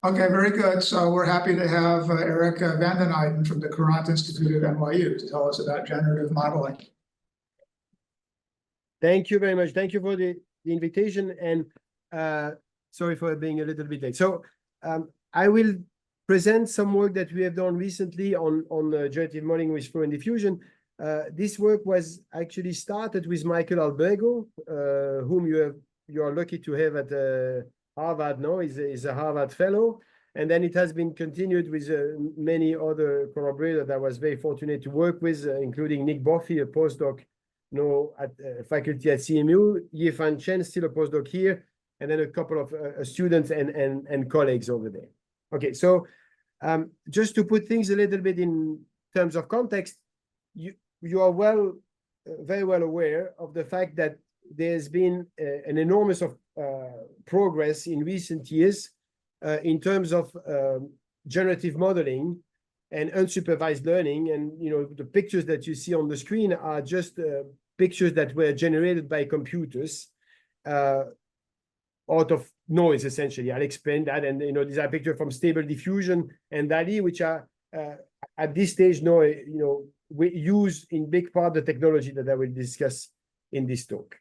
Okay, very good. So we're happy to have Eric Vanden Eijnden from the Courant Institute at NYU to tell us about generative modeling. Thank you very much. Thank you for the invitation, and sorry for being a little bit late. So I will present some work that we have done recently on generative modeling with flow and diffusion. This work was actually started with Michael Albego, whom you are lucky to have at Harvard now. He's a Harvard fellow. And then it has been continued with many other collaborators that I was very fortunate to work with, including Nick Boffey, a postdoc at faculty at CMU, Yifan Chen, still a postdoc here, and then a couple of students and colleagues over there. Okay, so just to put things a little bit in terms of context, you are very well aware of the fact that there's been an enormous progress in recent years in terms of generative modeling and unsupervised learning. And the pictures that you see on the screen are just pictures that were generated by computers out of noise, essentially. I'll explain that. And these are pictures from Stable Diffusion and DALL-E, which are at this stage we use in big part the technology that I will discuss in this talk.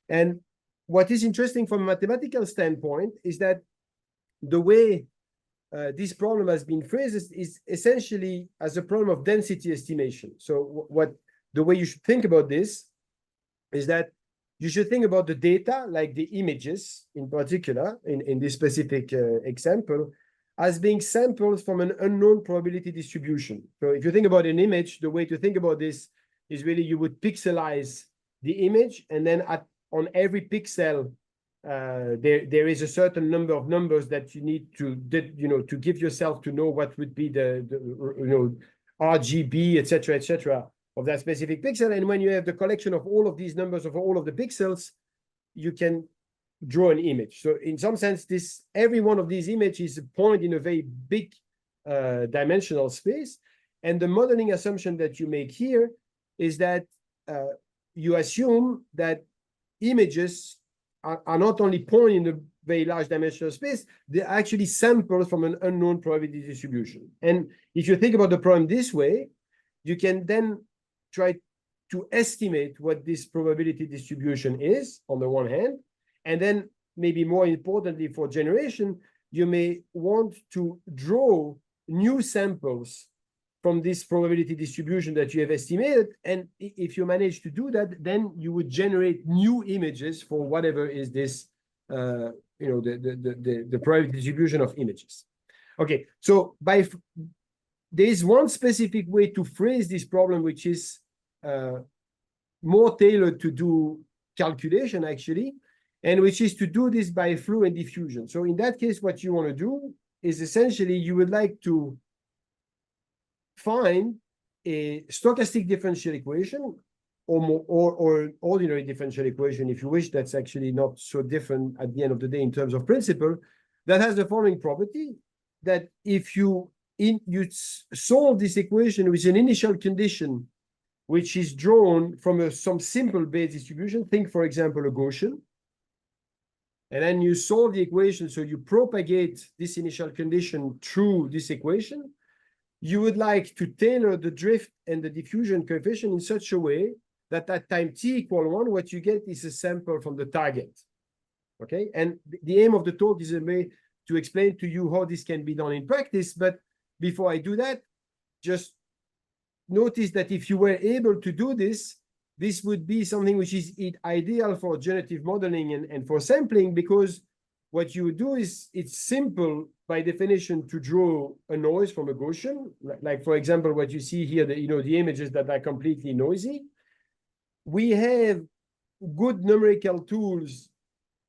And what is interesting from a mathematical standpoint is that the way this problem has been phrased is essentially as a problem of density estimation. So the way you should think about this is that you should think about the data, like the images in particular, in this specific example, as being samples from an unknown probability distribution. So if you think about an image, the way to think about this is really you would pixelize the image, and then on every pixel, there is a certain number of numbers that you need to give yourself to know what would be the RGB, etc., of that specific pixel. And when you have the collection of all of these numbers of all of the pixels, you can draw an image. So in some sense, every one of these images is a point in a very big dimensional space. And the modeling assumption that you make here is that you assume that images are not only points in a very large dimensional space, they're actually samples from an unknown probability distribution. And if you think about the problem this way, you can then try to estimate what this probability distribution is on the one hand, and then maybe more importantly for generation, you may want to draw new samples from this probability distribution that you have estimated. And if you manage to do that, then you would generate new images for whatever is this, the probability distribution of images. Okay, so there is one specific way to phrase this problem, which is more tailored to do calculation, actually, and which is to do this by flow and diffusion. So in that case, what you want to do is essentially you would like to find a stochastic differential equation or ordinary differential equation, if you wish. That's actually not so different at the end of the day in terms of principle, that has the following property, that if you solve this equation with an initial condition which is drawn from some simple Bayes distribution, think, for example, a Gaussian, and then you solve the equation, so you propagate this initial condition through this equation, you would like to tailor the drift and the diffusion coefficient in such a way that at time t = 1, what you get is a sample from the target. Okay, and the aim of the talk is a way to explain to you how this can be done in practice. But before I do that, just notice that if you were able to do this, this would be something which is ideal for generative modeling and for sampling, because what you do is it's simple by definition to draw a noise from a Gaussian, like for example, what you see here, the images that are completely noisy. We have good numerical tools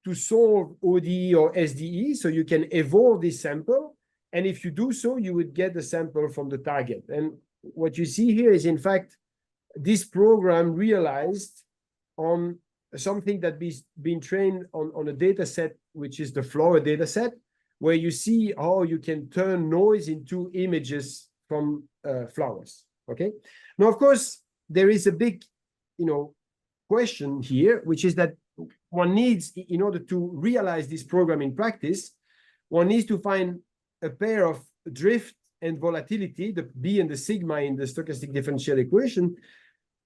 to solve ODE or SDE, so you can evolve this sample. And if you do so, you would get the sample from the target. And what you see here is, in fact, this program realized on something that been trained on a data set, which is the flower data set, where you see how you can turn noise into images from flowers. Okay. Now, of course, there is a big, question here, which is that one needs, in order to realize this program in practice, one needs to find a pair of drift and volatility, the B and the sigma in the stochastic differential equation,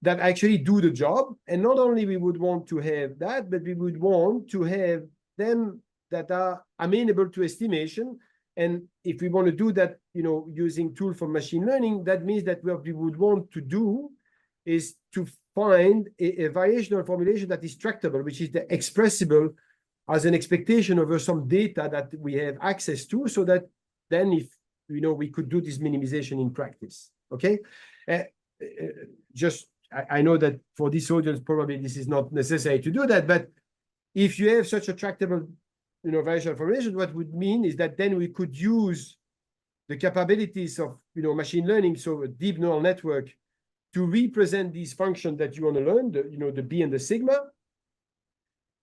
that actually do the job. And not only we would want to have that, but we would want to have them that are amenable to estimation. And if we want to do that, using tool for machine learning, that means that what we would want to do is to find a variational formulation that is tractable, which is the expressible as an expectation over some data that we have access to, so that then if, we could do this minimization in practice, okay? I know that for this audience, probably this is not necessary to do that, but if you have such a tractable, variational formulation, what would mean is that then we could use the capabilities of, machine learning, so a deep neural network, to represent these functions that you want to learn, the B and the sigma.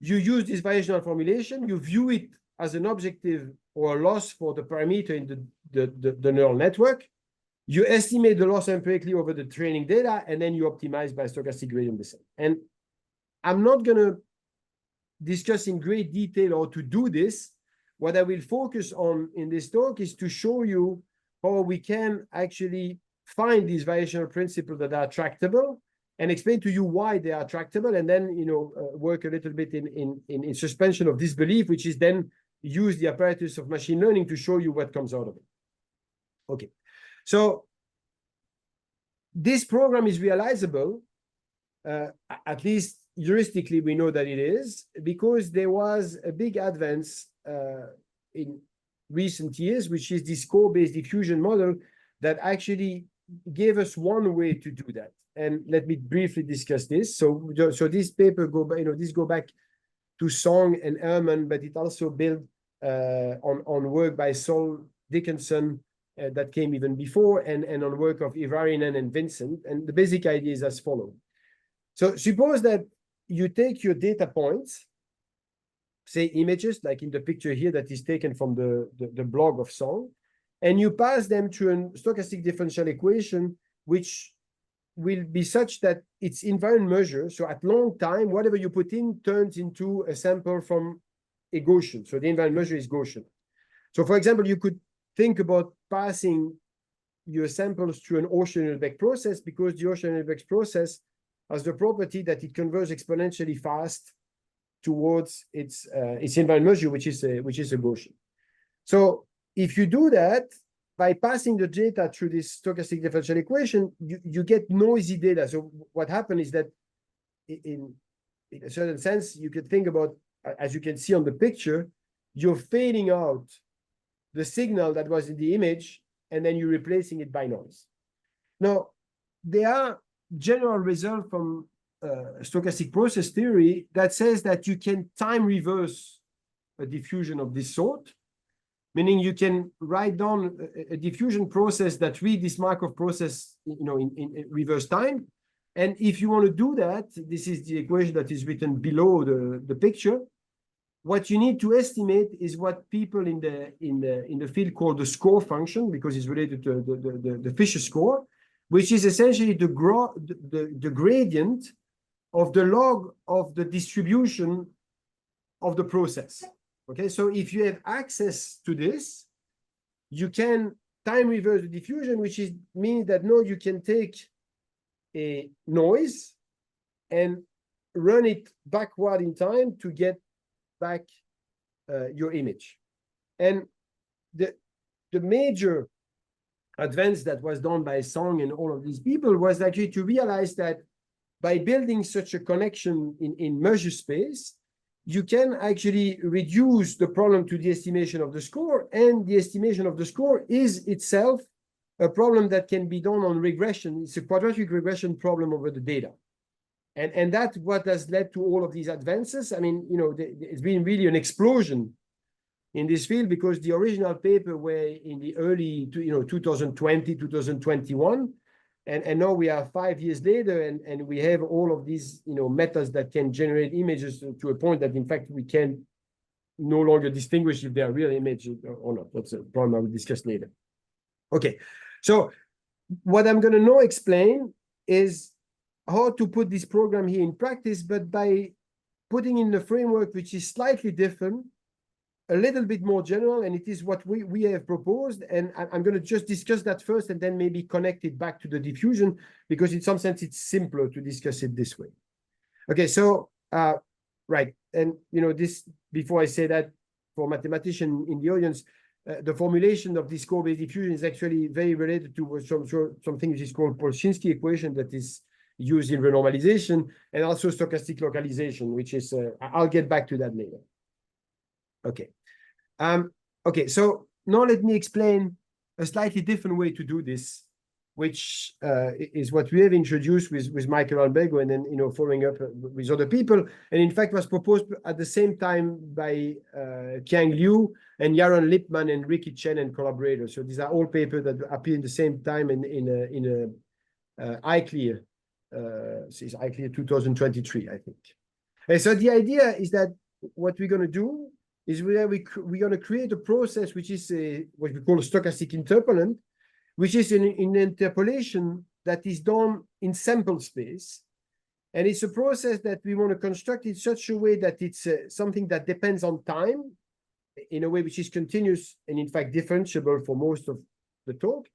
You use this variational formulation, you view it as an objective or a loss for the parameter in the neural network. You estimate the loss empirically over the training data, and then you optimize by stochastic gradient descent. And I'm not going to discuss in great detail how to do this. What I will focus on in this talk is to show you how we can actually find these variational principles that are tractable and explain to you why they are tractable, and then work a little bit in suspension of disbelief, which is then use the apparatus of machine learning to show you what comes out of it. Okay, so this program is realizable, at least heuristically we know that it is, because there was a big advance in recent years, which is this score-based diffusion model that actually gave us one way to do that. And let me briefly discuss this. So this paper go back to Song and Ehrman, but it also built on work by Sol Dickinson that came even before, and on work of Ivarinen and Vincent. And the basic idea is as follows. So suppose that you take your data points, say images, like in the picture here that is taken from the blog of Song, and you pass them to a stochastic differential equation, which will be such that it's invariant measure. So at long time, whatever you put in turns into a sample from a Gaussian. So the invariant measure is Gaussian. So for example, you could think about passing your samples through an Austrian-Hilbert process, because the Austrian-Hilbert process has the property that it converges exponentially fast towards its invariant measure, which is a Gaussian. So if you do that, by passing the data through this stochastic differential equation, you get noisy data. So what happened is that in a certain sense, you could think about, as you can see on the picture, you're fading out the signal that was in the image, and then you're replacing it by noise. Now, there are general results from stochastic process theory that says that you can time reverse a diffusion of this sort, meaning you can write down a diffusion process that read this Markov process, in reverse time. And if you want to do that, this is the equation that is written below the picture. What you need to estimate is what people in the field call the score function, because it's related to the Fisher score, which is essentially the gradient of the log of the distribution of the process. Okay, so if you have access to this, you can time reverse the diffusion, which means that now you can take a noise and run it backward in time to get back your image. And the major advance that was done by Song and all of these people was actually to realize that by building such a connection in measure space, you can actually reduce the problem to the estimation of the score, and the estimation of the score is itself a problem that can be done on regression. It's a quadratic regression problem over the data. And that's what has led to all of these advances. I mean, it's been really an explosion in this field, because the original paper were in the early, 2020, 2021. And now we are 5 years later, and we have all of these, methods that can generate images to a point that, in fact, we can no longer distinguish if they are real images or not. That's a problem I will discuss later. Okay, so what I'm going to now explain is how to put this program here in practice, but by putting in the framework, which is slightly different, a little bit more general, and it is what we have proposed. And I'm going to just discuss that first and then maybe connect it back to the diffusion, because in some sense it's simpler to discuss it this way. Okay, so right, and this, before I say that, for mathematicians in the audience, the formulation of this core-based diffusion is actually very related to something which is called Polchinski equation that is used in renormalization, and also stochastic localization, which is I'll get back to that later. Okay. Okay, so now let me explain a slightly different way to do this, which is what we have introduced with Michael Albego, and then following up with other people, and in fact was proposed at the same time by Qiang Liu and Yaron Lipman and Ricky Chen and collaborators. So these are all papers that appear in the same time in iClear. It's iClear 2023, I think. And so the idea is that what we're going to do is we're going to create a process which is what we call a stochastic interpolant, which is an interpolation that is done in sample space. And it's a process that we want to construct in such a way that it's something that depends on time in a way which is continuous and in fact differentiable for most of the talk.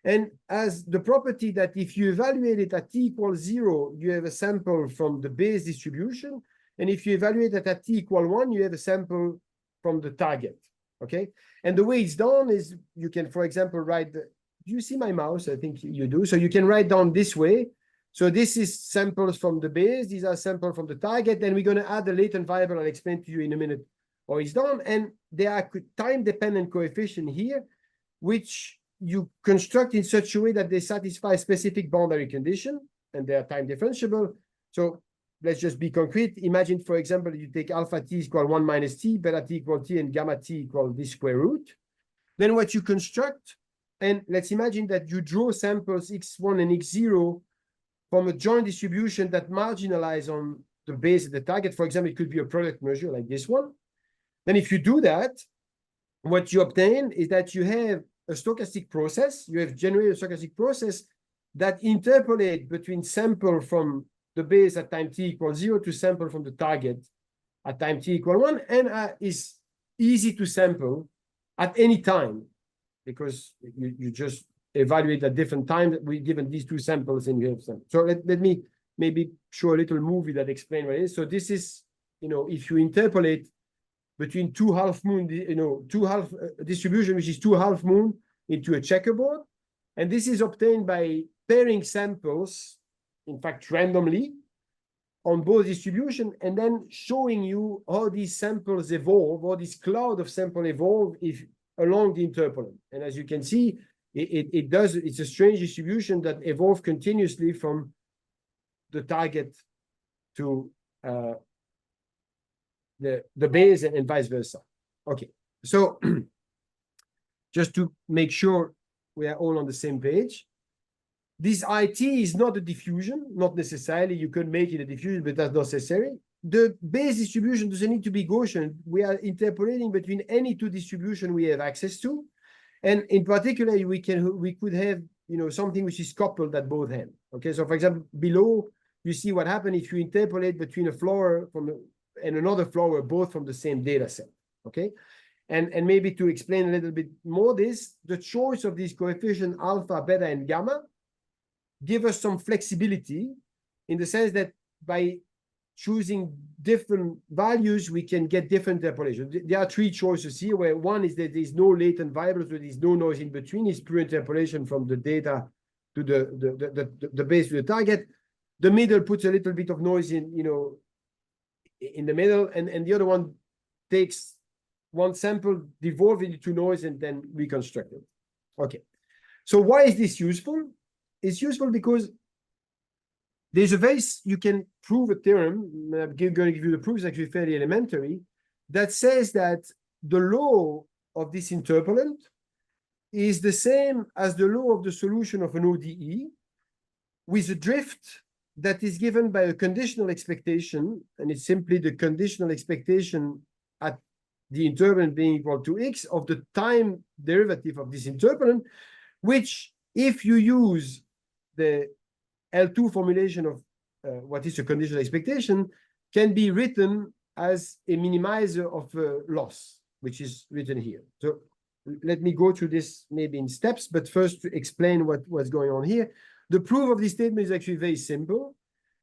And as the property that if you evaluate it at t equals 0, you have a sample from the Bayes distribution. And if you evaluate it at t equals 1, you have a sample from the target. Okay. And the way it's done is you can, for example, write do you see my mouse? I think you do. So you can write down this way. So this is samples from the Bayes. These are samples from the target. Then we're going to add the latent variable. I'll explain to you in a minute how it's done. And there are time-dependent coefficients here, which you construct in such a way that they satisfy specific boundary condition, and they are time differentiable. So let's just be concrete. Imagine, for example, you take alpha t equal 1 minus t, beta t equal t, and gamma t equal this square root. Then what you construct, and let's imagine that you draw samples x1 and x0 from a joint distribution that marginalize on the base of the target. For example, it could be a product measure like this one. Then if you do that, what you obtain is that you have a stochastic process. You have generated a stochastic process that interpolate between sample from the base at time t equals 0 to sample from the target at time t equals 1, and is easy to sample at any time, because you just evaluate at different times. We given these two samples and you have some. So let me maybe show a little movie that explains what it is. So this is, if you interpolate between two half moon, distribution, which is two half moon into a checkerboard. And this is obtained by pairing samples, in fact, randomly on both distribution, and then showing you how these samples evolve, or this cloud of sample evolve along the interpolant. And as you can see, it's a strange distribution that evolves continuously from the target to the base and vice versa. Okay, so just to make sure we are all on the same page, this IT is not a diffusion, not necessarily. You could make it a diffusion, but that's not necessary. The base distribution doesn't need to be Gaussian. We are interpolating between any two distributions we have access to. And in particular, we could have something which is coupled at both ends. Okay, so for example, below you see what happens if you interpolate between a flower and another flower, both from the same data set. Okay, and maybe to explain a little bit more this, the choice of these coefficients alpha, beta, and gamma give us some flexibility in the sense that by choosing different values, we can get different interpolations. There are three choices here, where one is that there's no latent variables, there is no noise in between. It's pure interpolation from the data to the base to the target. The middle puts a little bit of noise in the middle, and the other one takes one sample, devolve it into noise, and then reconstruct it. Okay, so why is this useful? It's useful because there's you can prove a theorem. I'm going to give you the proof. It's actually fairly elementary, that says that the law of this interpolant is the same as the law of the solution of an ODE, with a drift that is given by a conditional expectation, and it's simply the conditional expectation at the interpolant being equal to x of the time derivative of this interpolant, which, if you use the L2 formulation of what is a conditional expectation, can be written as a minimizer of loss. which is written here. So let me go through this maybe in steps, but first to explain what's going on here. The proof of this statement is actually very simple,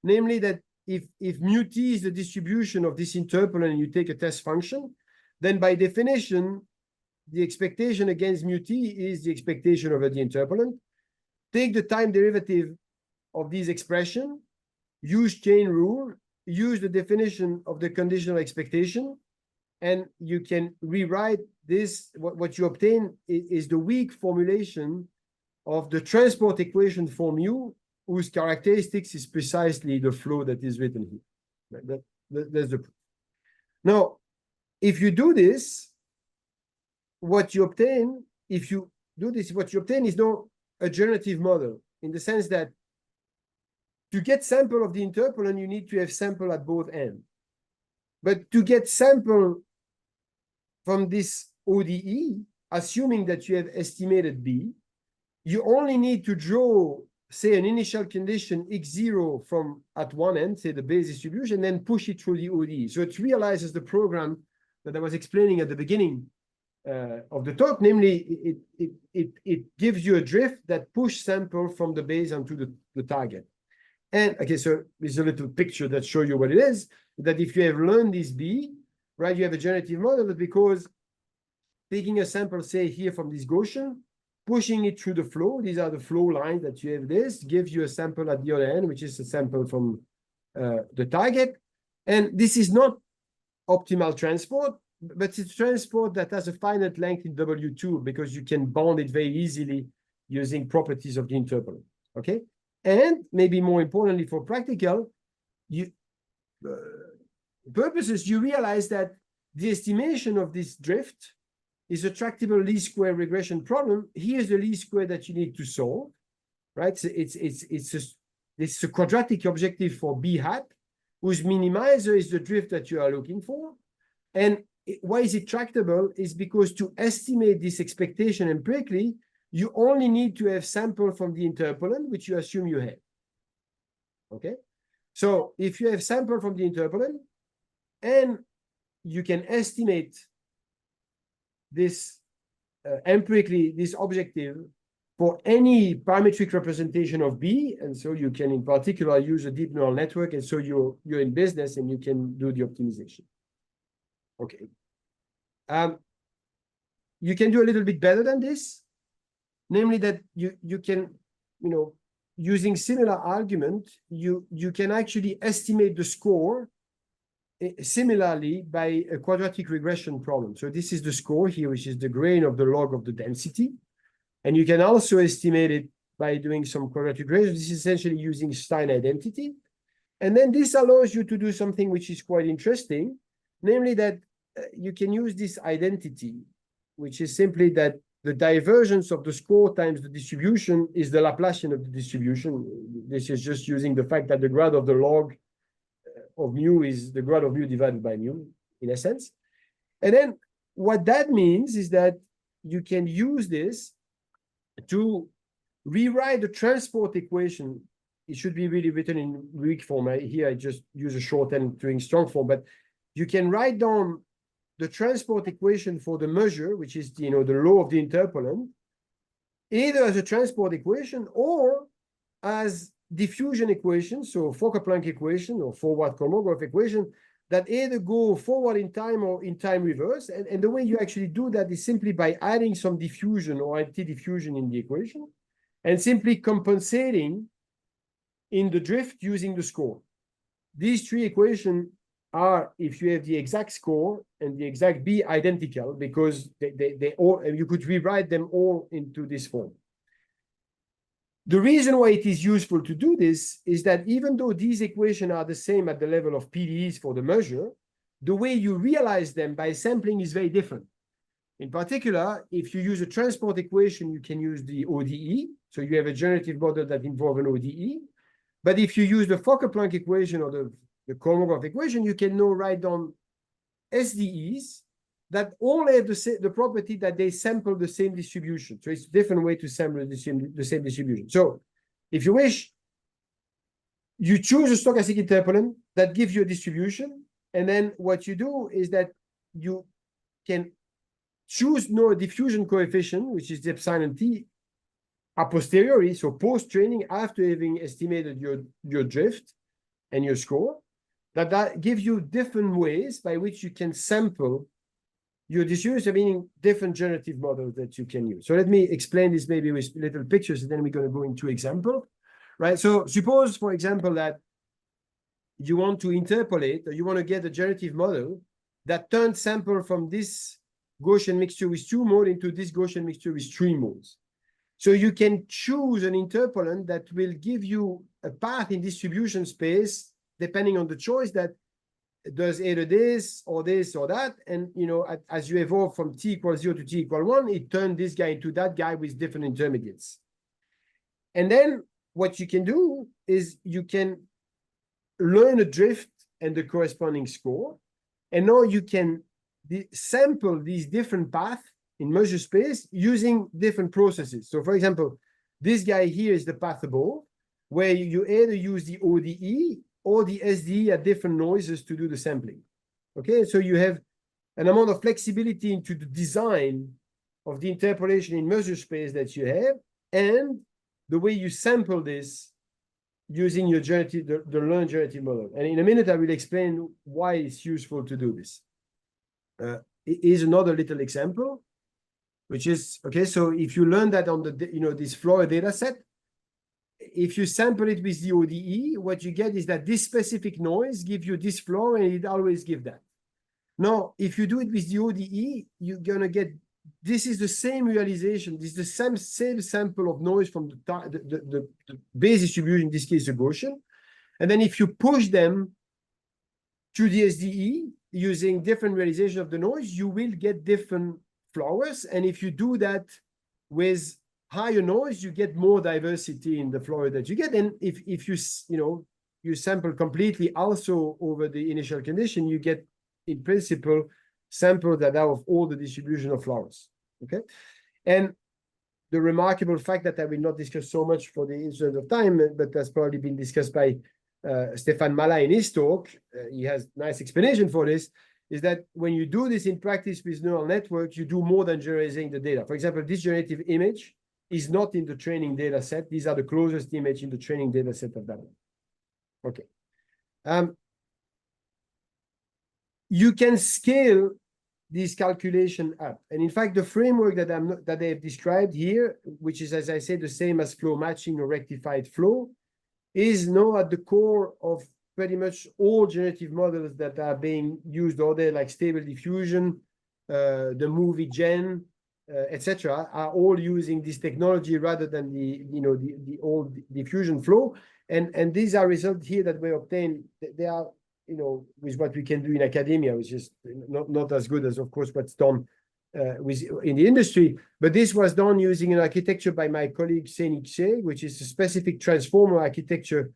namely that if mu t is the distribution of this interpolant and you take a test function, then by definition, the expectation against mu t is the expectation over the interpolant. Take the time derivative of this expression, use chain rule, use the definition of the conditional expectation, and you can rewrite this. What you obtain is the weak formulation of the transport equation for mu, whose characteristics is precisely the flow that is written here. That's the proof. Now, if you do this, what you obtain, is not a generative model, in the sense that to get sample of the interpolant, you need to have sample at both ends. But to get sample from this ODE, assuming that you have estimated B, you only need to draw, say, an initial condition x0 from at one end, say the Bayes distribution, then push it through the ODE. So it realizes the program that I was explaining at the beginning of the talk, namely it gives you a drift that push sample from the Bayes onto the target. And okay, so there's a little picture that shows you what it is, that if you have learned this B, right, you have a generative model, because taking a sample, say here from this Gaussian, pushing it through the flow, these are the flow lines that you have, this gives you a sample at the other end, which is a sample from the target. And this is not optimal transport, but it's transport that has a finite length in W2, because you can bound it very easily using properties of the interpolant, okay? And maybe more importantly for practical purposes, you realize that the estimation of this drift is a tractable least square regression problem. Here's the least square that you need to solve, right? So it's a quadratic objective for B hat, whose minimizer is the drift that you are looking for. And why is it tractable? Is because to estimate this expectation empirically, you only need to have sample from the interpolant, which you assume you have. Okay? So if you have sample from the interpolant, and you can estimate this empirically, this objective, for any parametric representation of B, and so you can in particular use a deep neural network, and so you're in business and you can do the optimization. Okay. You can do a little bit better than this. Namely that you can, using similar argument, you can actually estimate the score similarly by a quadratic regression problem. So this is the score here, which is the grain of the log of the density. And you can also estimate it by doing some quadratic regression. This is essentially using Stein identity. And then this allows you to do something which is quite interesting, namely that you can use this identity, which is simply that the divergence of the score times the distribution is the Laplacian of the distribution. This is just using the fact that the grad of the log of mu is the grad of mu divided by mu, in a sense. And then what that means is that you can use this to rewrite the transport equation. It should be really written in weak form. Here I just use a shorthand doing strong form, but you can write down the transport equation for the measure, which is the law of the interpolant, either as a transport equation or as diffusion equation, so Fokker-Planck equation or forward Kolmogorov equation, that either go forward in time or in time reverse. And the way you actually do that is simply by adding some diffusion or anti-diffusion in the equation and simply compensating in the drift using the score. These three equations are, if you have the exact score and the exact B, identical, because they all, you could rewrite them all into this form. The reason why it is useful to do this is that even though these equations are the same at the level of PDEs for the measure, the way you realize them by sampling is very different. In particular, if you use a transport equation, you can use the ODE. So you have a generative model that involves an ODE. But if you use the Fokker-Planck equation or the Kolmogorov equation, you can now write down SDEs that all have the property that they sample the same distribution. So it's a different way to sample the same distribution. So if you wish, you choose a stochastic interpolant that gives you a distribution. And then what you do is that you can choose a diffusion coefficient, which is the epsilon t, a posteriori, so post-training, after having estimated your drift and your score, that gives you different ways by which you can sample your distribution, meaning different generative models that you can use. So let me explain this maybe with little pictures, and then we're going to go into example, right? So suppose, for example, that you want to interpolate, or you want to get a generative model that turns sample from this Gaussian mixture with 2 modes into this Gaussian mixture with 3 modes. So you can choose an interpolant that will give you a path in distribution space, depending on the choice that does either this or that. And, you know, as you evolve from t equals 0 to t equal 1, it turned this guy into that guy with different intermediates. And then what you can do is you can learn a drift and the corresponding score. And now you can sample these different paths in measure space using different processes. So for example, this guy here is the path above, where you either use the ODE or the SDE at different noises to do the sampling. Okay, so you have an amount of flexibility into the design of the interpolation in measure space that you have, and the way you sample this using your generative, the learned generative model. And in a minute, I will explain why it's useful to do this. Here's another little example, which is, okay, so if you learn that on the, you know, this Flora data set, if you sample it with the ODE, what you get is that this specific noise gives you this floor, and it always gives that. Now, if you do it with the ODE, you're going to get, this is the same realization. This is the same sample of noise from the base distribution, in this case, the Gaussian. And then if you push them to the SDE using different realization of the noise, you will get different flowers. And if you do that with higher noise, you get more diversity in the flower that you get. And if you, you know, you sample completely also over the initial condition, you get, in principle, samples that are of all the distribution of flowers. Okay. And the remarkable fact that I will not discuss so much for the interest of time, but that's probably been discussed by Stefan Mala in his talk, he has nice explanation for this, is that when you do this in practice with neural networks, you do more than generating the data. For example, this generative image is not in the training data set. These are the closest image in the training data set of that one. Okay. You can scale this calculation up. And in fact, the framework that I have described here, which is, as I said, the same as flow matching or rectified flow, is now at the core of pretty much all generative models that are being used out there, like Stable Diffusion, the movie Gen, etc., are all using this technology rather than the old diffusion flow. And these are results here that were obtained. They are, you know, with what we can do in academia, which is not as good as, of course, what's done in the industry. But this was done using an architecture by my colleague Senich, which is a specific transformer architecture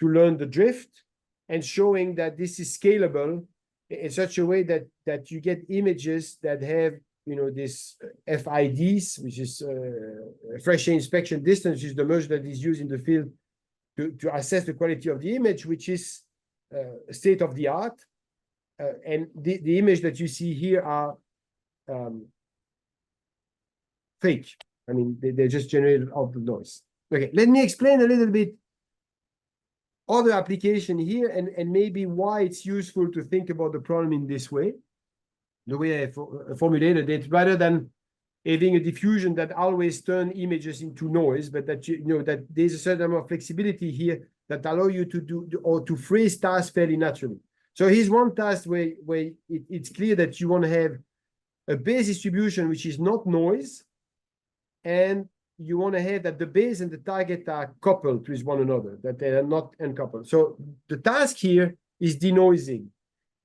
to learn the drift, and showing that this is scalable in such a way that you get images that have, you know, this FIDs, which is fresh inspection distance, which is the measure that is used in the field to assess the quality of the image, which is state of the art. And the image that you see here are fake. I mean, they're just generated out of noise. Okay, let me explain a little bit other application here, and maybe why it's useful to think about the problem in this way, the way I formulated it, rather than having a diffusion that always turn images into noise, but that you know that there's a certain amount of flexibility here that allow you to do or to phrase tasks fairly naturally. So here's one task where it's clear that you want to have a base distribution which is not noise, and you want to have that the base and the target are coupled with one another, that they are not uncoupled. So the task here is denoising.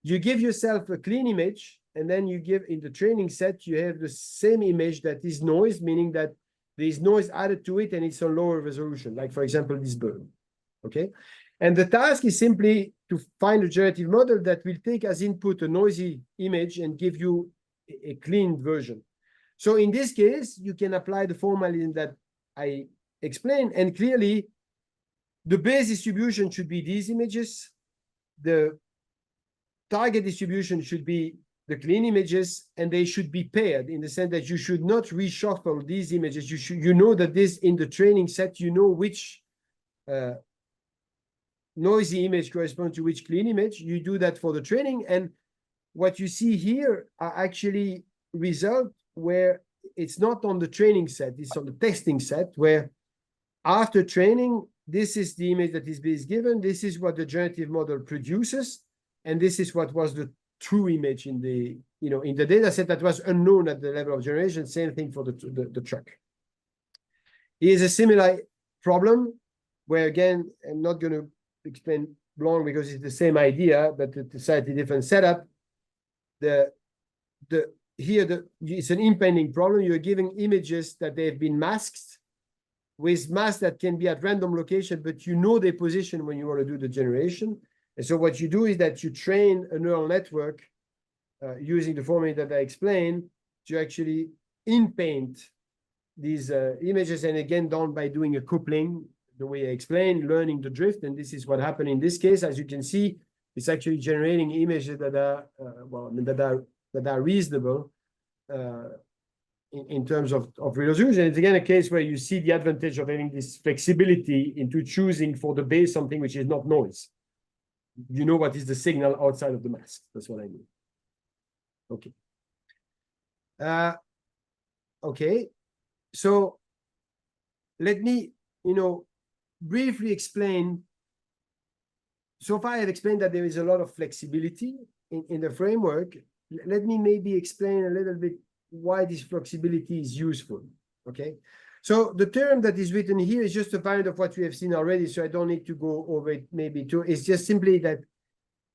You give yourself a clean image, and then you give in the training set, you have the same image that is noise, meaning that there is noise added to it and it's on lower resolution, like for example, this bird. Okay. And the task is simply to find a generative model that will take as input a noisy image and give you a clean version. So in this case, you can apply the formalism that I explained, and clearly the base distribution should be these images. The target distribution should be the clean images, and they should be paired in the sense that you should not reshuffle these images. You know that this in the training set, you know which noisy image corresponds to which clean image. You do that for the training, and what you see here are actually results where it's not on the training set, it's on the testing set, where after training, this is the image that is being given, this is what the generative model produces, and this is what was the true image in the, in the data set that was unknown at the level of generation. Same thing for the truck. Here's a similar problem where, again, I'm not going to explain long because it's the same idea, but it's a slightly different setup. It's an impending problem. You're giving images that they've been masked with masks that can be at random location, but you know their position when you want to do the generation. And so what you do is that you train a neural network using the formula that I explained to actually in-paint these images, and again done by doing a coupling, the way I explained, learning the drift. And this is what happened in this case. As you can see, it's actually generating images that are that are reasonable in terms of resolution. It's again a case where you see the advantage of having this flexibility into choosing for the base something which is not noise. You know what is the signal outside of the mask. That's what I mean. Okay. Okay. So let me, briefly explain. So far, I've explained that there is a lot of flexibility in the framework. Let me maybe explain a little bit why this flexibility is useful. Okay. So the term that is written here is just a variant of what we have seen already, so I don't need to go over it maybe too. It's just simply that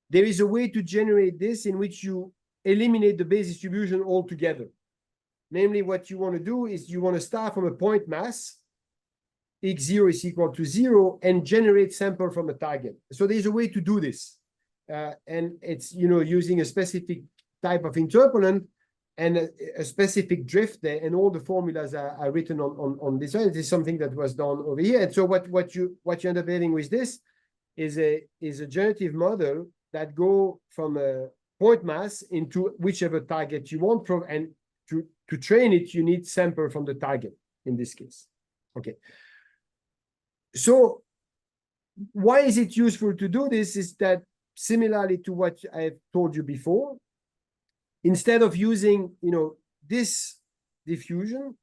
there is a way to generate this in which you eliminate the base distribution altogether. Namely, what you want to do is you want to start from a point mass, x0 is equal to 0, and generate sample from a target. So there's a way to do this. And it's, using a specific type of interpolant and a specific drift there, and all the formulas are written on this one. This is something that was done over here. And so what you end up having with this is a generative model that go from a point mass into whichever target you want from, and to train it, you need sample from the target in this case. Okay. So why is it useful to do this is that similarly to what I've told you before, instead of using, this diffusion,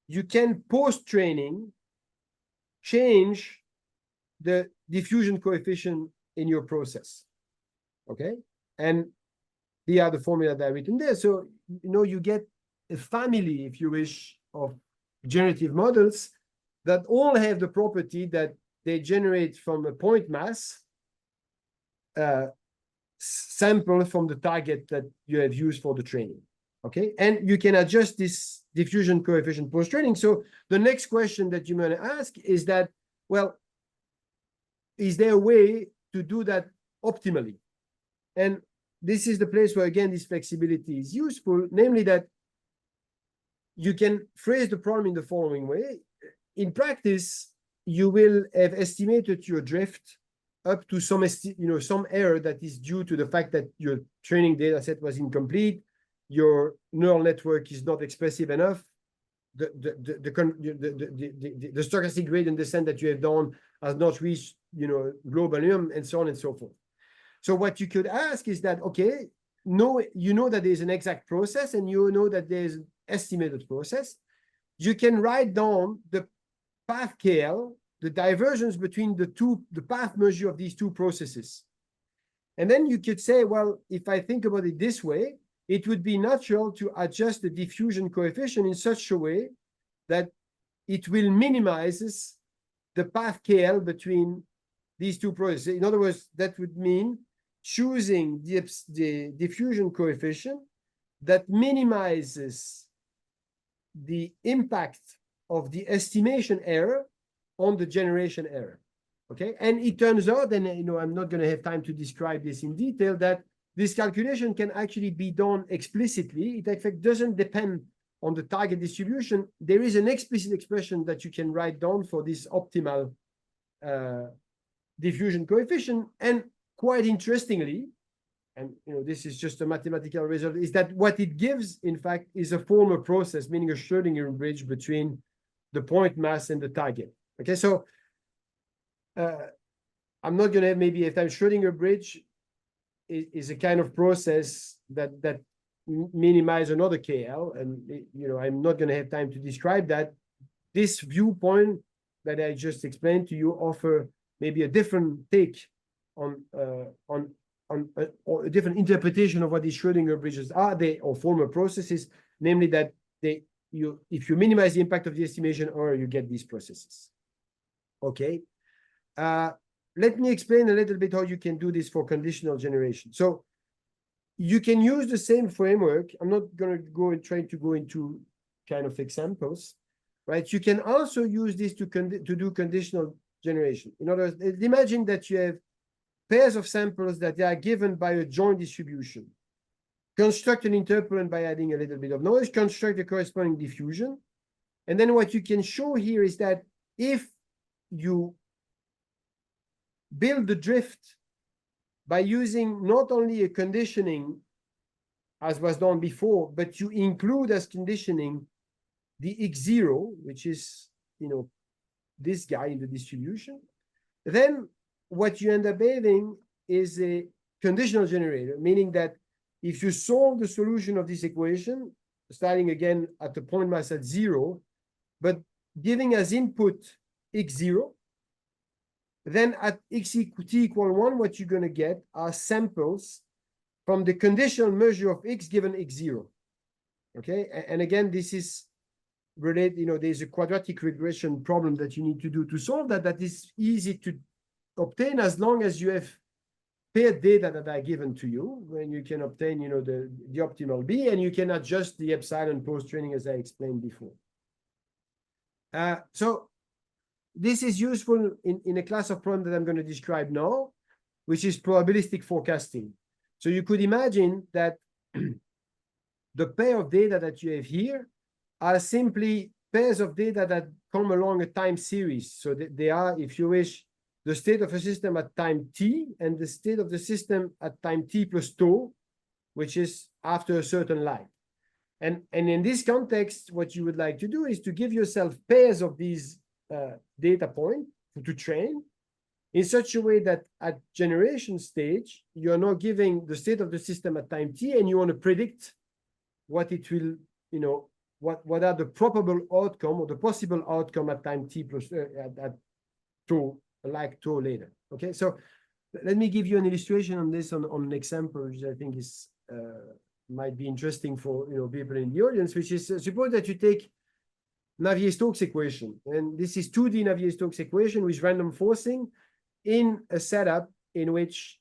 you can post-training change the diffusion coefficient in your process. Okay. And here are the formula that are written there. So, you get a family, if you wish, of generative models that all have the property that they generate from a point mass sample from the target that you have used for the training. Okay, and you can adjust this diffusion coefficient post-training. So the next question that you might ask is that, well, is there a way to do that optimally? And this is the place where, again, this flexibility is useful, namely that you can phrase the problem in the following way. In practice, you will have estimated your drift up to some error that is due to the fact that your training data set was incomplete, your neural network is not expressive enough, the stochastic gradient descent that you have done has not reached, global minimum, and so on and so forth. So what you could ask is that, okay, you know that there's an exact process, and you know that there's an estimated process. You can write down the path KL, the divergence between the path measure of these two processes. And then you could say, well, if I think about it this way, it would be natural to adjust the diffusion coefficient in such a way that it will minimize the path KL between these two processes. In other words, that would mean choosing the diffusion coefficient that minimizes the impact of the estimation error on the generation error. Okay, and it turns out, and I'm not going to have time to describe this in detail, that this calculation can actually be done explicitly. It in fact doesn't depend on the target distribution. There is an explicit expression that you can write down for this optimal diffusion coefficient. And quite interestingly, and this is just a mathematical result, is that what it gives, in fact, is a formal process, meaning a Schrödinger bridge between the point mass and the target. Okay, so I'm not going to have maybe a time. Schrödinger bridge is a kind of process that minimize another KL, and I'm not going to have time to describe that. This viewpoint that I just explained to you offer maybe a different take on or a different interpretation of what these Schrödinger bridges are, or formal processes, namely that if you minimize the impact of the estimation error, you get these processes. Okay. Let me explain a little bit how you can do this for conditional generation. So you can use the same framework. I'm not going to try to go into kind of examples, right? You can also use this to do conditional generation. In other words, imagine that you have pairs of samples that are given by a joint distribution. Construct an interpolant by adding a little bit of noise, construct the corresponding diffusion. And then what you can show here is that if you build the drift by using not only a conditioning as was done before, but you include as conditioning the x0, which is, this guy in the distribution, then what you end up having is a conditional generator, meaning that if you solve the solution of this equation, starting again at the point mass at 0, but giving as input x0, then at t equal 1, what you're going to get are samples from the conditional measure of x given x0. Okay, and again, this is related, there's a quadratic regression problem that you need to do to solve that. That is easy to obtain as long as you have paired data that are given to you, when you can obtain, the optimal B, and you can adjust the epsilon post-training as I explained before. So this is useful in a class of problems that I'm going to describe now, which is probabilistic forecasting. So you could imagine that the pair of data that you have here are simply pairs of data that come along a time series. So they are, if you wish, the state of a system at time t and the state of the system at time t plus tau, which is after a certain lag. And in this context, what you would like to do is to give yourself pairs of these data points to train in such a way that at generation stage, you're not giving the state of the system at time t, and you want to predict what it will, what are the probable outcome or the possible outcome at time t plus at tau, like tau later. Okay, so let me give you an illustration on this on an example, which I think is might be interesting for people in the audience, which is suppose that you take Navier-Stokes equation, and this is 2D Navier-Stokes equation with random forcing in a setup in which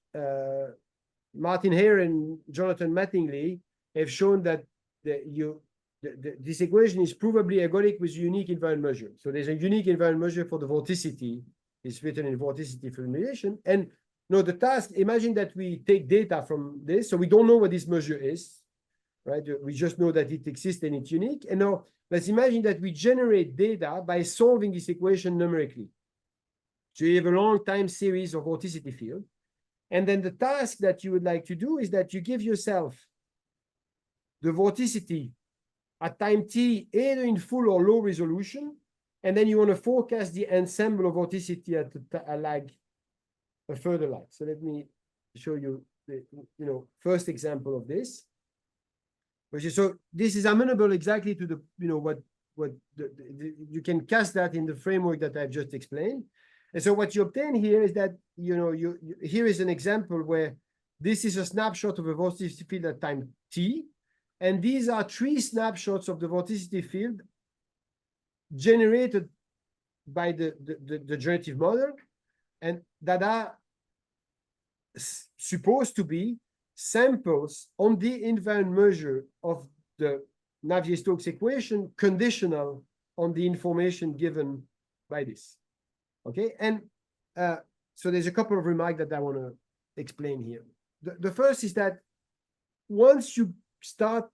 Martin Hare and Jonathan Mattingly have shown that this equation is provably ergodic with unique invariant measure. So there's a unique invariant measure for the vorticity. It's written in vorticity formulation. And the task, imagine that we take data from this. So we don't know what this measure is, right? We just know that it exists and it's unique. And now let's imagine that we generate data by solving this equation numerically. So you have a long time series of vorticity field. And then the task that you would like to do is that you give yourself the vorticity at time t, either in full or low resolution, and then you want to forecast the ensemble of vorticity at a further lag. So let me show you the first example of this, which is, so this is amenable exactly to the you can cast that in the framework that I've just explained. And so what you obtain here is that here is an example where this is a snapshot of a vorticity field at time t. And these are 3 snapshots of the vorticity field generated by the generative model, and that are supposed to be samples on the invariant measure of the Navier-Stokes equation, conditional on the information given by this. Okay, and so there's a couple of remarks that I want to explain here. The first is that once you start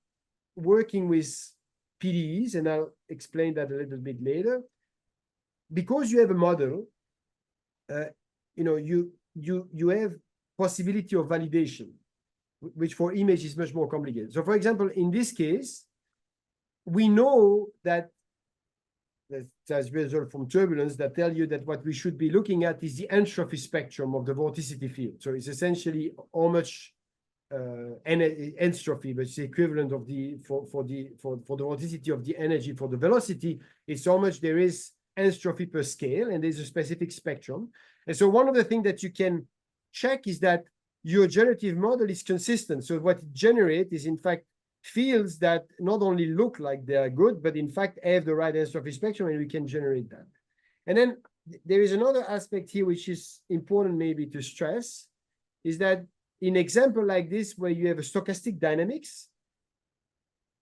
working with PDEs, and I'll explain that a little bit later, because you have a model, you have possibility of validation. which for image is much more complicated. So for example, in this case, we know that that's result from turbulence that tell you that what we should be looking at is the entropy spectrum of the vorticity field. So it's essentially how much entropy, which is the equivalent of the for the vorticity of the energy for the velocity, is how much there is entropy per scale, and there's a specific spectrum. And so one of the things that you can check is that your generative model is consistent. So what it generates is in fact fields that not only look like they are good, but in fact have the right entropy spectrum, and we can generate that. And then there is another aspect here which is important maybe to stress, is that in example like this, where you have a stochastic dynamics,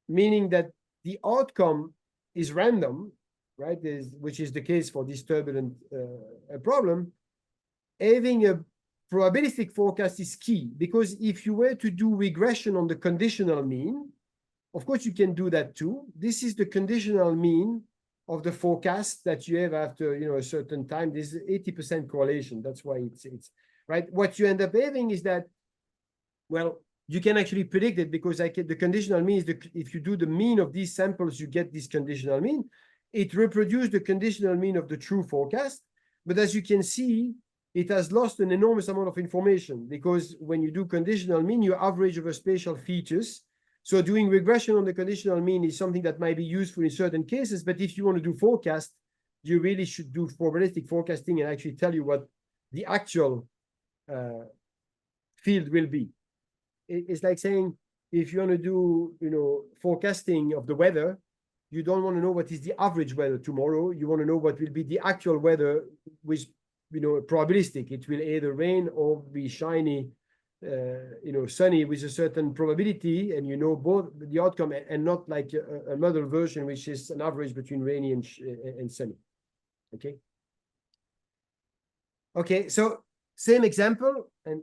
meaning that the outcome is random, right, which is the case for this turbulent problem, having a probabilistic forecast is key, because if you were to do regression on the conditional mean, of course you can do that too. This is the conditional mean of the forecast that you have after a certain time. This is 80% correlation. That's why it's right. What you end up having is that, well, you can actually predict it, because the conditional mean is if you do the mean of these samples, you get this conditional mean. It reproduces the conditional mean of the true forecast, but as you can see, it has lost an enormous amount of information, because when you do conditional mean, you average over spatial features. So doing regression on the conditional mean is something that might be useful in certain cases, but if you want to do forecast, you really should do probabilistic forecasting and actually tell you what the actual field will be. It's like saying, if you want to do forecasting of the weather, you don't want to know what is the average weather tomorrow. You want to know what will be the actual weather, which probabilistic. It will either rain or be shiny, sunny with a certain probability, and both the outcome, and not like a model version, which is an average between rainy and sunny. Okay, so same example, and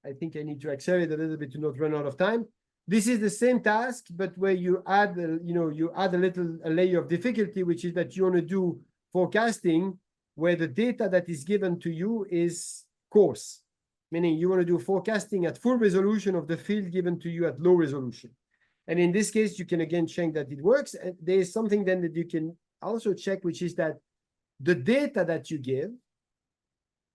I think I need to accelerate a little bit to not run out of time. This is the same task, but where you add, a layer of difficulty, which is that you want to do forecasting where the data that is given to you is coarse, meaning you want to do forecasting at full resolution of the field given to you at low resolution. And in this case, you can again check that it works. And there is something then that you can also check, which is that the data that you give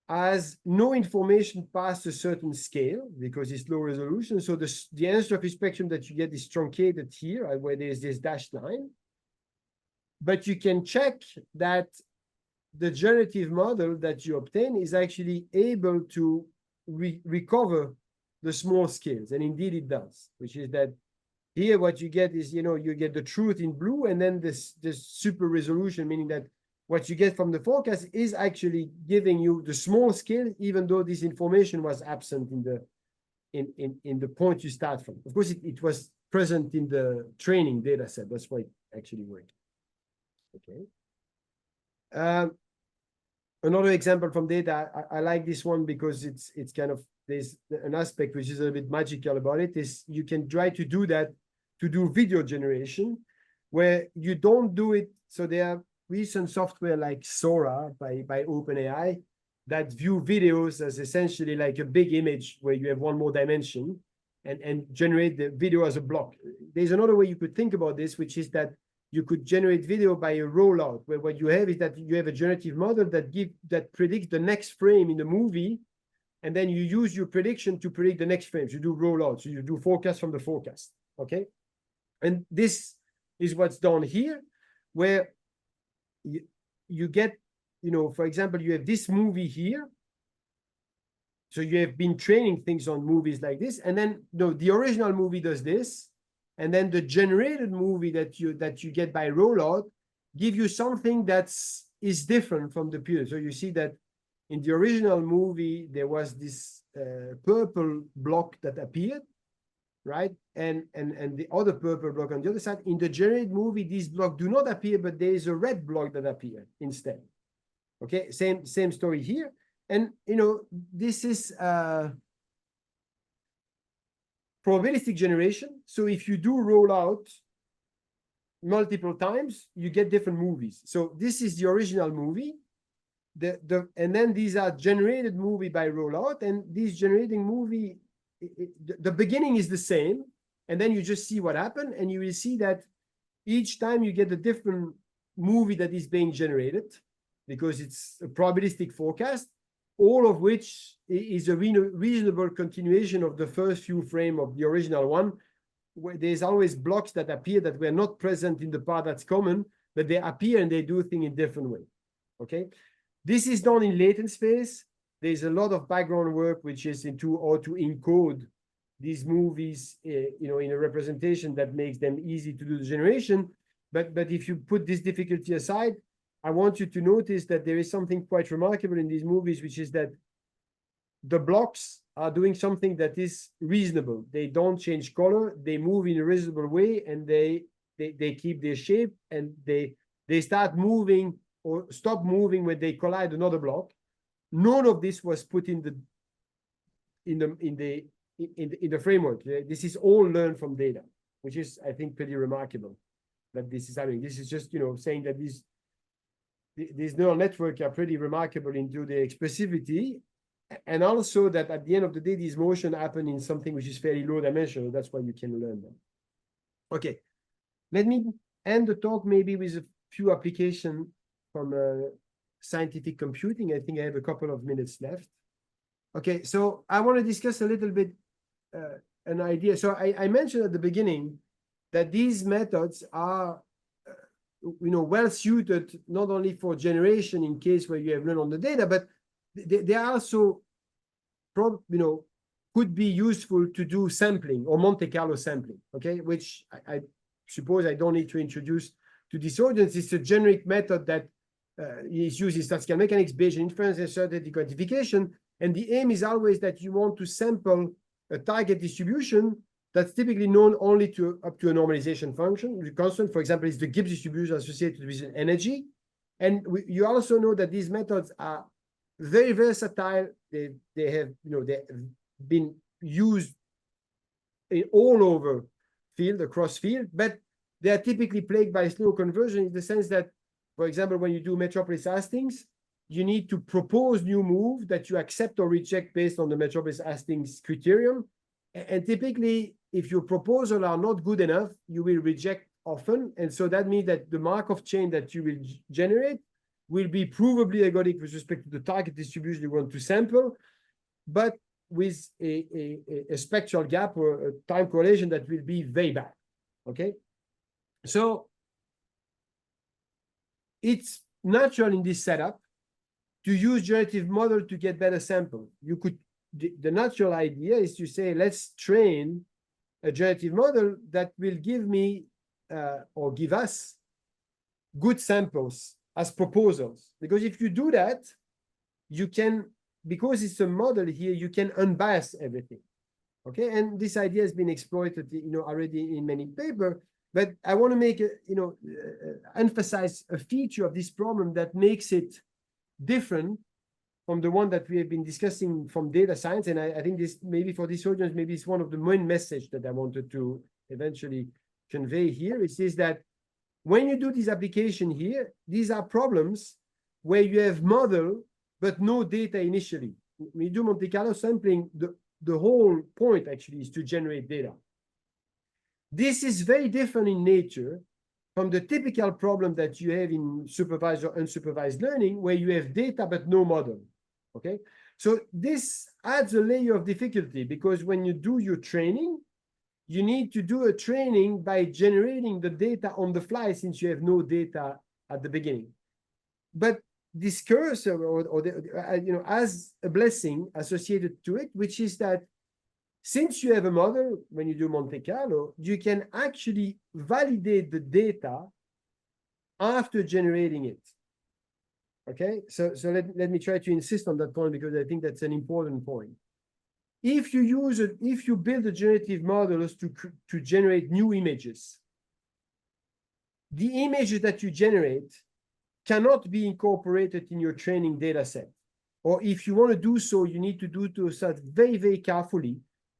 has no information past a certain scale, because it's low resolution. So the entropy spectrum that you get is truncated here, where there's this dashed line. But you can check that the generative model that you obtain is actually able to recover the small scales. And indeed it does, which is that here what you get is, you get the truth in blue, and then this super resolution, meaning that what you get from the forecast is actually giving you the small scale, even though this information was absent in the point you start from. Of course, it was present in the training data set. That's why it actually worked. Okay. Another example from data, I like this one because it's kind of, there's an aspect which is a little bit magical about it, is you can try to do that, to do video generation, where you don't do it. So there are recent software like Sora by OpenAI that view videos as essentially like a big image where you have one more dimension and generate the video as a block. There's another way you could think about this, which is that you could generate video by a rollout, where what you have is that you have a generative model that predicts the next frame in the movie, and then you use your prediction to predict the next frames. You do rollouts, so you do forecast from the forecast. Okay, and this is what's done here, where you get, for example, you have this movie here. So you have been training things on movies like this, and then the original movie does this. And then the generated movie that you get by rollout give you something is different from the previous. So you see that in the original movie, there was this purple block that appeared, right? And the other purple block on the other side. In the generated movie, these blocks do not appear, but there is a red block that appears instead. Okay, same story here. And, this is probabilistic generation. So if you do roll out multiple times, you get different movies. So this is the original movie. And then these are generated movie by rollout, and these generating movie the beginning is the same, and then you just see what happened, and you will see that each time you get a different movie that is being generated, because it's a probabilistic forecast, all of which is a reasonable continuation of the first few frames of the original one, where there's always blocks that appear that were not present in the part that's common, but they appear and they do things in different way. Okay, this is done in latent space. There's a lot of background work which is into how to encode these movies, in a representation that makes them easy to do the generation. But if you put this difficulty aside, I want you to notice that there is something quite remarkable in these movies, which is that the blocks are doing something that is reasonable. They don't change color, they move in a reasonable way, and they keep their shape, and they start moving or stop moving when they collide another block. None of this was put in the framework. This is all learned from data, which is, I think, pretty remarkable that this is happening. This is just, saying that these neural networks are pretty remarkable into their expressivity, and also that at the end of the day, these motion happen in something which is fairly low dimensional. That's why you can learn them. Okay, let me end the talk maybe with a few applications from scientific computing. I think I have a couple of minutes left. Okay, so I want to discuss a little bit an idea. So I mentioned at the beginning that these methods are well suited not only for generation in case where you have learned on the data, but they are also could be useful to do sampling or Monte Carlo sampling. Okay, which I suppose I don't need to introduce to this audience. It's a generic method that is used in statistical mechanics, Bayesian inference, and certainty quantification. And the aim is always that you want to sample a target distribution that's typically known only up to a normalization function. The constant, for example, is the Gibbs distribution associated with an energy. And you also know that these methods are very versatile. They have been used all over field, across field, but they are typically plagued by slow conversion in the sense that, for example, when you do Metropolis Hastings, you need to propose new move that you accept or reject based on the Metropolis Hastings criterion. And typically, if your proposals are not good enough, you will reject often. And so that means that the Markov chain that you will generate will be provably ergodic with respect to the target distribution you want to sample, but with a spectral gap or a time correlation that will be very bad. Okay? So it's natural in this setup to use generative model to get better sample. The natural idea is to say, let's train a generative model that will give me or give us good samples as proposals. Because if you do that, you can, because it's a model here, you can unbias everything. Okay, and this idea has been exploited, already in many papers. But I want to make emphasize a feature of this problem that makes it different from the one that we have been discussing from data science. And I think this, maybe for this audience, maybe it's one of the main messages that I wanted to eventually convey here. It is that when you do this application here, these are problems where you have model, but no data initially. When you do Monte Carlo sampling, the whole point actually is to generate data. This is very different in nature from the typical problem that you have in supervised or unsupervised learning, where you have data but no model. Okay, so this adds a layer of difficulty, because when you do your training, you need to do a training by generating the data on the fly, since you have no data at the beginning. But this cursor has a blessing associated to it, which is that since you have a model, when you do Monte Carlo, you can actually validate the data after generating it. Okay, so let me try to insist on that point, because I think that's an important point. If you build a generative models to generate new images, the images that you generate cannot be incorporated in your training data set. Or if you want to do so, you need to do so very, very carefully,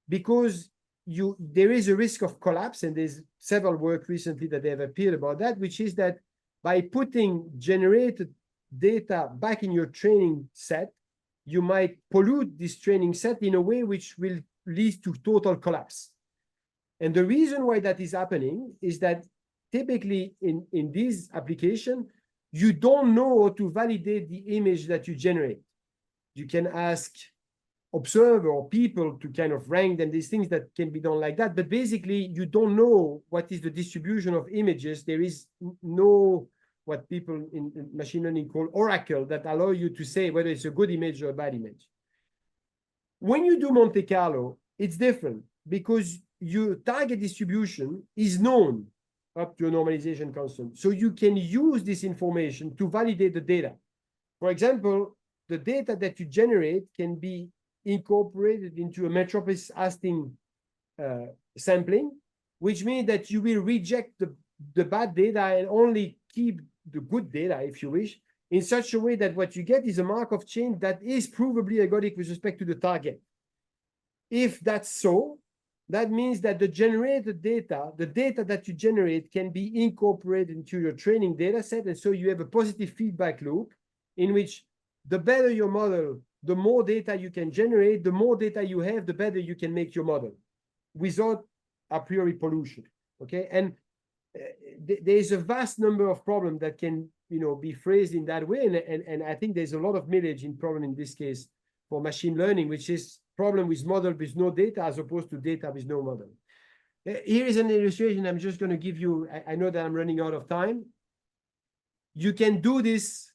because there is a risk of collapse, and there's several work recently that have appeared about that, which is that by putting generated data back in your training set, you might pollute this training set in a way which will leads to total collapse. And the reason why that is happening is that typically in this application, you don't know how to validate the image that you generate. You can ask observer or people to kind of rank them, these things that can be done like that. But basically, you don't know what is the distribution of images. There is no, what people in machine learning call oracle, that allow you to say whether it's a good image or a bad image. When you do Monte Carlo, it's different because your target distribution is known up to a normalization constant. So you can use this information to validate the data. For example, the data that you generate can be incorporated into a metropolis Hastings sampling, which means that you will reject the bad data and only keep the good data, if you wish, in such a way that what you get is a Markov chain that is provably ergodic with respect to the target. If that's so, that means that the generated data, the data that you generate, can be incorporated into your training data set. And so you have a positive feedback loop in which the better your model, the more data you can generate, the more data you have, the better you can make your model without a priori pollution. Okay. And there's a vast number of problems that can, be phrased in that way. And I think there's a lot of mileage in problem in this case for machine learning, which is problem with model with no data as opposed to data with no model. Here is an illustration I'm just going to give you. I know that I'm running out of time. You can do this.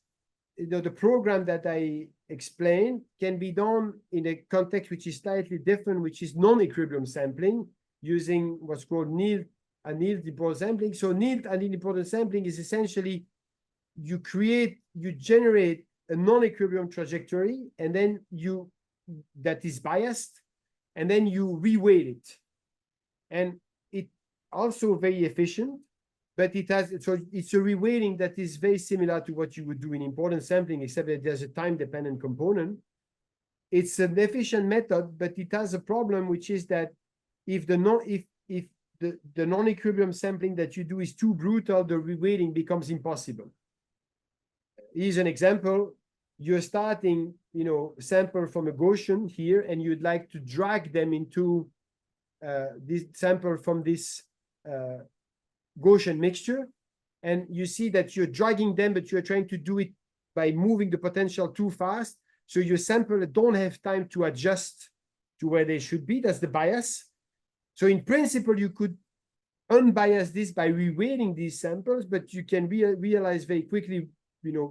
The program that I explained can be done in a context which is slightly different, which is non-equilibrium sampling using what's called annealed sampling. So annealed important sampling is essentially you generate a non-equilibrium trajectory, and then that is biased, and then you reweight it. And it also very efficient, but it's a reweighting that is very similar to what you would do in important sampling, except that there's a time-dependent component. It's an efficient method, but it has a problem, which is that if the non-equilibrium sampling that you do is too brutal, the reweighting becomes impossible. Here's an example. You're starting, sample from a Gaussian here, and you'd like to drag them into this sample from this Gaussian mixture. And you see that you're dragging them, but you're trying to do it by moving the potential too fast. So your sample don't have time to adjust to where they should be. That's the bias. So in principle, you could unbias this by reweighting these samples, but you can realize very quickly,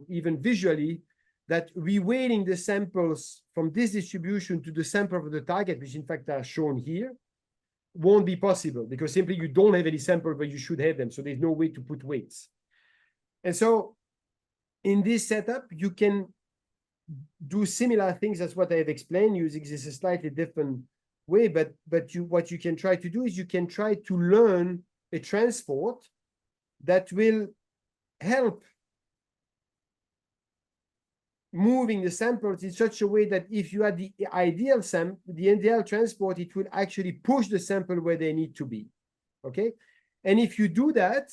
even visually, that reweighting the samples from this distribution to the sample of the target, which in fact are shown here, won't be possible because simply you don't have any sample, but you should have them. So there's no way to put weights. And so in this setup, you can do similar things as what I have explained using this a slightly different way. But what you can try to do is you can try to learn a transport that will help moving the samples in such a way that if you had the ideal transport, it will actually push the sample where they need to be. Okay. And if you do that,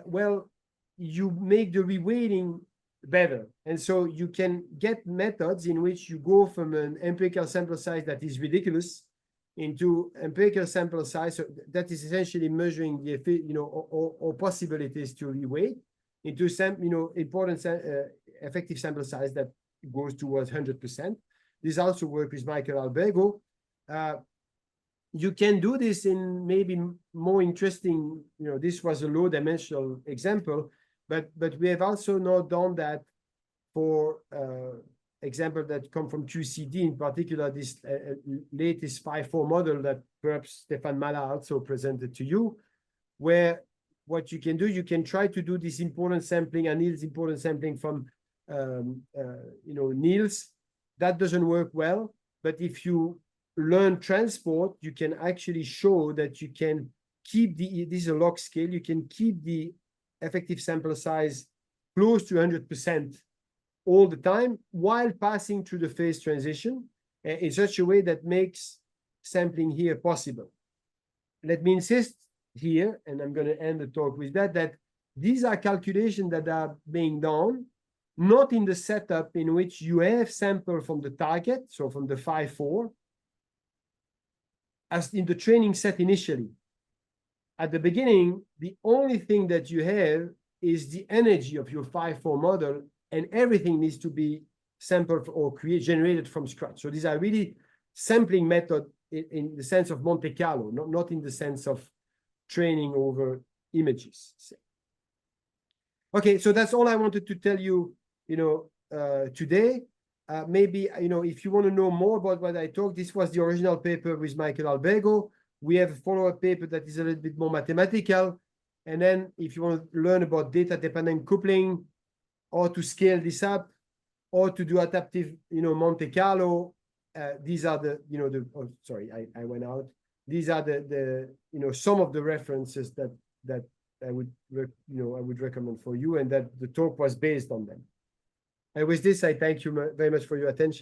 well, you make the reweighting better. And so you can get methods in which you go from an empirical sample size that is ridiculous into empirical sample size. So that is essentially measuring the, or possibilities to reweight into some, important effective sample size that goes towards 100%. This also works with Michael Albergo. You can do this in maybe more interesting, this was a low dimensional example, but we have also now done that for example that come from QCD, in particular this latest 5.4 model that perhaps Stéphane Mala also presented to you, where what you can do, you can try to do this important sampling and Niels important sampling from Niels. That doesn't work well, but if you learn transport, you can actually show that you can keep this is a log scale, you can keep the effective sample size close to 100% all the time while passing through the phase transition in such a way that makes sampling here possible. Let me insist here, and I'm going to end the talk with that these are calculations that are being done not in the setup in which you have sample from the target, so from the 5.4, as in the training set initially. At the beginning, the only thing that you have is the energy of your 5-4 model, and everything needs to be sampled or generated from scratch. So these are really sampling method in the sense of Monte Carlo, not in the sense of training over images. Okay, so that's all I wanted to tell you, today. Maybe, if you want to know more about what I talked, this was the original paper with Michael Albego. We have a follow-up paper that is a little bit more mathematical. And then if you want to learn about data-dependent coupling, or to scale this up, or to do adaptive, Monte Carlo, these are the, oh, sorry, I went out. These are the some of the references that I would, I would recommend for you, and that the talk was based on them. And with this, I thank you very much for your attention.